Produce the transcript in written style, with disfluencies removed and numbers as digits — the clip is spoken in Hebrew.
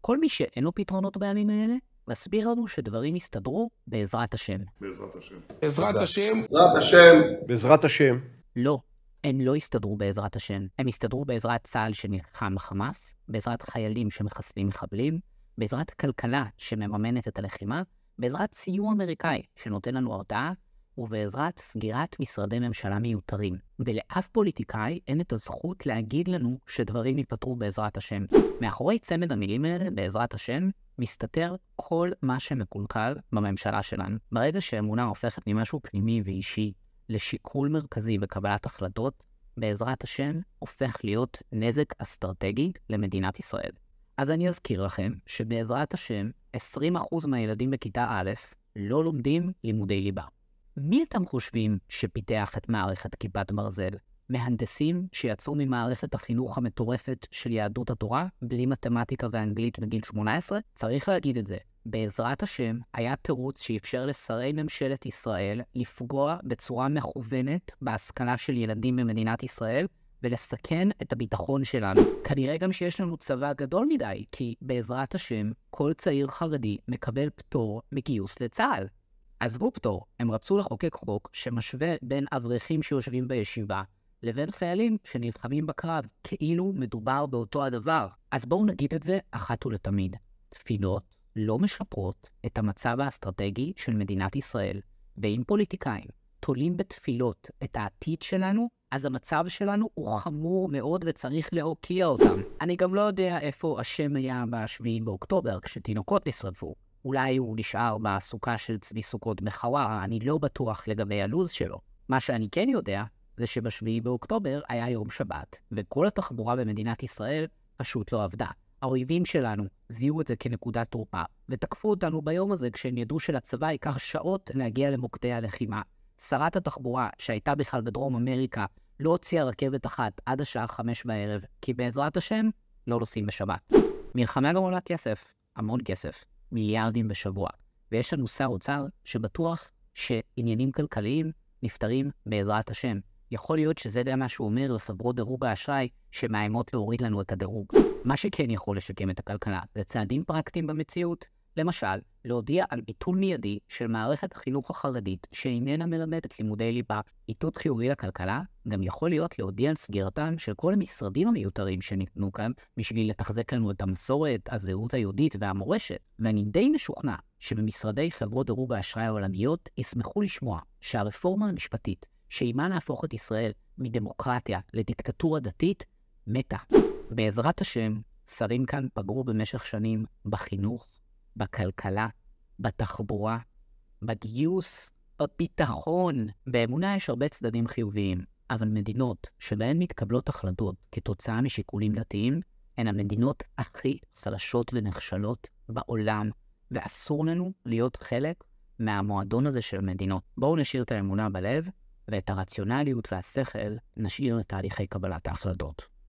כל מי שאין לו פתרונות בימים האלה, מסביר לנו שדברים יסתדרו בעזרת השם. בעזרת השם. בעזרת השם. בעזרת השם. בעזרת השם. לא, הם לא יסתדרו בעזרת השם. הם יסתדרו בעזרת צה"ל שנלחם בחמאס, בעזרת חיילים שמחסלים מחבלים, בעזרת כלכלה שמממנת את הלחימה, בעזרת סיוע אמריקאי שנותן לנו הרתעה, ובעזרת סגירת משרדי ממשלה מיותרים. ולאף פוליטיקאי אין את הזכות להגיד לנו שדברים ייפתרו בעזרת השם. מאחורי צמד המילים האלה, בעזרת השם, מסתתר כל מה שמקולקל בממשלה שלנו. ברגע שהאמונה הופכת ממשהו פנימי ואישי לשיקול מרכזי בקבלת החלטות, בעזרת השם הופך להיות נזק אסטרטגי למדינת ישראל. אז אני אזכיר לכם שבעזרת השם 20% מהילדים בכיתה א' לא לומדים לימודי ליבה. מי אתם חושבים שפיתח את מערכת כיפת ברזל? מהנדסים שיצאו ממערכת החינוך המטורפת של יהדות התורה בלי מתמטיקה ואנגלית בגיל 18? צריך להגיד את זה. בעזרת השם היה תירוץ שאפשר לשרי ממשלת ישראל לפגוע בצורה מכוונת בהשכלה של ילדים במדינת ישראל ולסכן את הביטחון שלנו. כנראה גם שיש לנו צבא גדול מדי, כי בעזרת השם כל צעיר חרדי מקבל פטור מגיוס לצה"ל. עזבו פטור, הם רצו לחוקק חוק שמשווה בין אברכים שיושבים בישיבה לבין חיילים שנלחמים בקרב, כאילו מדובר באותו הדבר. אז בואו נגיד את זה אחת ולתמיד. תפילות לא משפרות את המצב האסטרטגי של מדינת ישראל, ואם פוליטיקאים תולים בתפילות את העתיד שלנו, אז המצב שלנו הוא חמור מאוד וצריך להוקיע אותם. אני גם לא יודע איפה השם היה ב7 באוקטובר כשתינוקות נשרפו. אולי הוא נשאר בסוכה של צבי סוכות בחווארה, אני לא בטוח לגבי הלוז שלו. מה שאני כן יודע זה שב7 באוקטובר היה יום שבת, וכל התחבורה במדינת ישראל פשוט לא עבדה. האויבים שלנו זיהו את זה כנקודת תורפה, ותקפו אותנו ביום הזה כשהם ידעו שלצבא ייקח שעות להגיע למוקדי הלחימה. שרת התחבורה, שהייתה בכלל בדרום אמריקה, לא הוציאה רכבת אחת עד השעה 5 בערב, כי בעזרת השם לא נוסעים בשבת. מלחמה גם עולה כסף, המון כסף, מיליארדים בשבוע. ויש לנו שר אוצר שבטוח שעניינים כלכליים נפתרים בעזרת השם. יכול להיות שזה גם מה שהוא אומר לחברות דירוג האשראי שמאיימות להוריד לנו את הדירוג. מה שכן יכול לשקם את הכלכלה זה צעדים פרקטיים במציאות. למשל, להודיע על ביטול מיידי של מערכת החינוך החרדית שאיננה מלמדת לימודי ליבה. איתות חיובי לכלכלה גם יכול להיות להודיע על סגירתם של כל המשרדים המיותרים שניתנו כאן בשביל לתחזק לנו את המסורת, הזהות היהודית והמורשת. ואני די משוכנע שבמשרדי חברות דירוג האשראי העולמיות ישמחו לשמוע שהרפורמה המשפטית שעימה להפוך את ישראל מדמוקרטיה לדיקטטורה דתית מתה. בעזרת השם, שרים כאן פגעו במשך שנים בחינוך, בכלכלה, בתחבורה, בגיוס, בביטחון. באמונה יש הרבה צדדים חיוביים, אבל מדינות שבהן מתקבלות החלטות כתוצאה משיקולים דתיים, הן המדינות הכי חלשות ונחשלות בעולם, ואסור לנו להיות חלק מהמועדון הזה של מדינות. בואו נשאיר את האמונה בלב, ואת הרציונליות והשכל נשאיר לתהליכי קבלת ההחלטות.